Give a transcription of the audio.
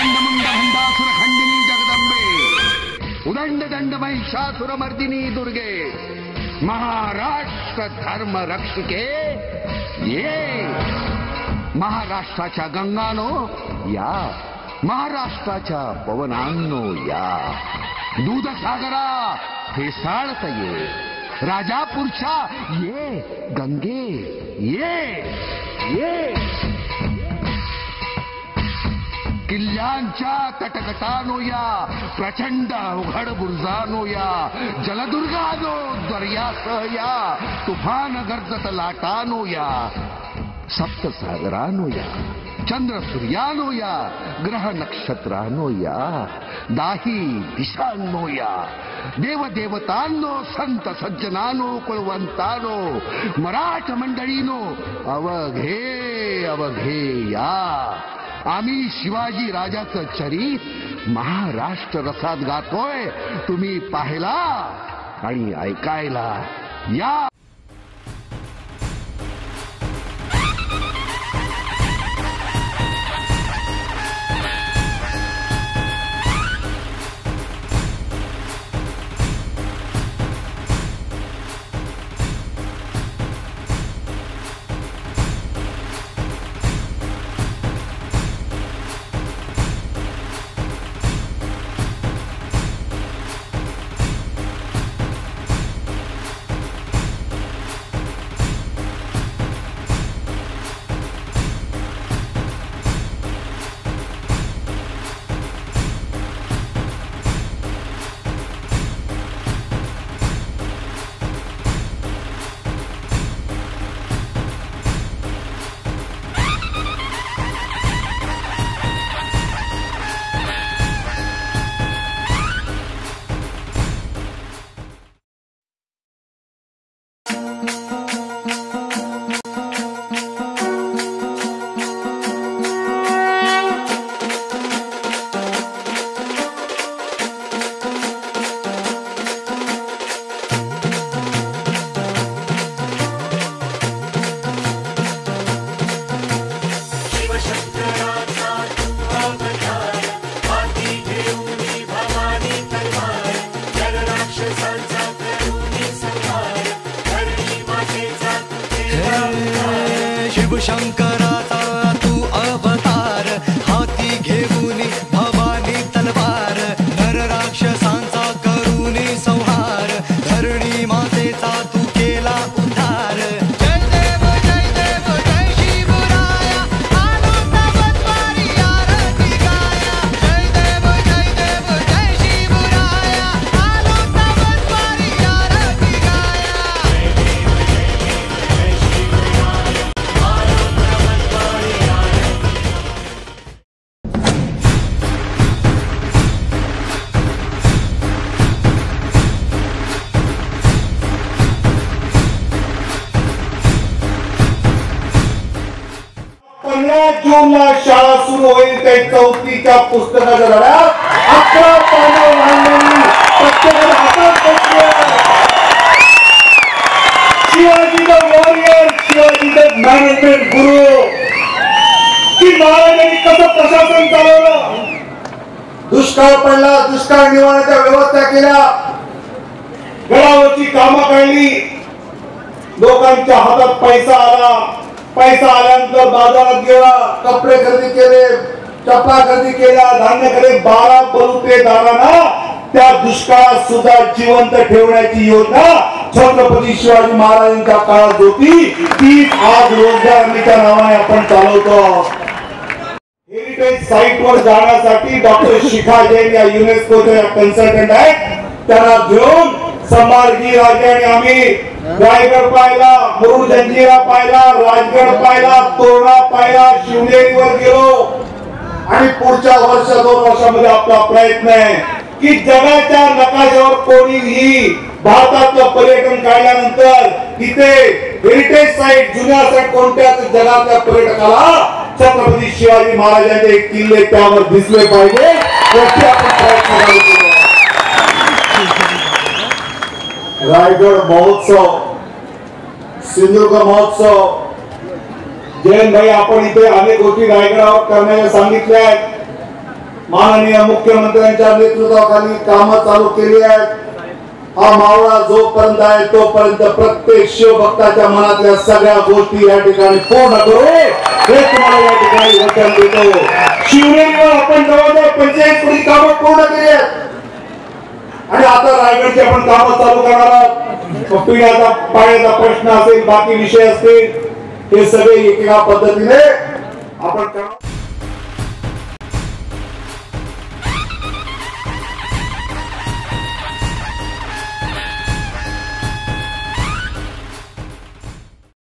चंडमुंड भंडासुर खंडिनी जगदंबे, उदंड दंड महिषासुर मर्दिनी दुर्गे, महाराष्ट्र धर्म रक्षिके ये. महाराष्ट्राच्या गंगानो या, महाराष्ट्राच्या पवनांनो या. दूधसागरा फेसाळत ये, राजापूरच्या ये गंगे ये ये. किल्ल्यांच्या तटकटानो या, प्रचंड अवघड बुरुजानो या, जलदुर्गानो दर्यासह या, तुफान गर्जत लाटानो या, सप्तसागरानो या, चंद्र सूर्यानो या, ग्रह नक्षत्रानो या, दाही दिशांनो या, देवदेवतांनो, संत सज्जनानो, कुळवंतानो, मराठ मंडळीनो, अवघे अवघे या. आम्ही शिवाजी राजाचं चरित महाराष्ट्र रसात गातोय. तुम्ही पाहायला आणि ऐकायला या. शिवशंकराचा तू अवतार, हाती घेऊन भवानी तलवार, नर राक्षसांचा करूनी संहार, धरणी मातेचा तू केला उद्धार. जय देव जय शिवराया, आलो तवद्वारी आरती गाया. जय देव जय शिवराया, आलो तवद्वारी आरती गाया. जूनला शाळा सुरू होईल. त्या चौथीच्या पुस्तकाच्या धड्यात 11 पानं मांडणी प्रत्येकाच्या हातात बसले. Shivaji the warrior, Shivaji the management गुरु, की महाराजांनी कसं प्रशासन चालवलं. दुष्काळ पडला, दुष्काळ निवारणाच्या व्यवस्था केल्या, गडावरची कामं काढली, लोकांच्या हातात पैसा आला. पैसा आल्यानंतर बाजारात गेला, कपडे खरेदी केले, चपला खरेदी केल्या, धान्य खरेदी. 12 बलुतेदारांना त्या दुष्काळात सुद्धा जिवंत ठेवण्याची योजना छत्रपती शिवाजी महाराजांच्या काळात होती. ती आज रोजगार हमीच्या नावाने आपण चालवतो. हेरिटेज साईट वर जाण्यासाठी डॉक्टर शिखा जैन या युनेस्कोचे कन्सल्टंट आहेत, त्यांना घेऊन संभाजी राजाने आम्ही रायगड पाहिला, मुरुड जंजिरा पाहिला, राजगड पाहिला, तोरणा पाहिला, शिवनेरीवर गेलो. आणि पुढच्या वर्ष 2 वर्षामध्ये आपला प्रयत्न आहे की जगाच्या नकाशावर कोणीही भारतातलं पर्यटन काढल्यानंतर तिथे हेरिटेज साईट, जुन्या साईट कोणत्याच जगातल्या पर्यटकाला छत्रपती शिवाजी महाराजांचे किल्ले त्यावर दिसले पाहिजे याची आपण प्रयत्न करतो. रायगड महोत्सव, सिंधुदुर्ग महोत्सव, जयंत भाई आपण इथे अनेक गोष्टी रायगडावर करण्याच्या सांगितल्या आहेत. माननीय मुख्यमंत्र्यांच्या नेतृत्वाखाली कामं चालू केली आहेत. हा मावळा जोपर्यंत आहे तोपर्यंत प्रत्येक शिवभक्ताच्या मनातल्या सगळ्या गोष्टी या ठिकाणी पूर्ण करू हे तुम्हाला या ठिकाणी वचन देतो. शिवनेरीवर आपण जवळजवळ 45 कोटी कामं पूर्ण केली आहेत आणि आता रायगडची आपण कामं चालू करणार आहोत. पिण्याचा पाण्याचा प्रश्न असेल, बाकी विषय असतील, हे सगळे एकेका पद्धतीने आपण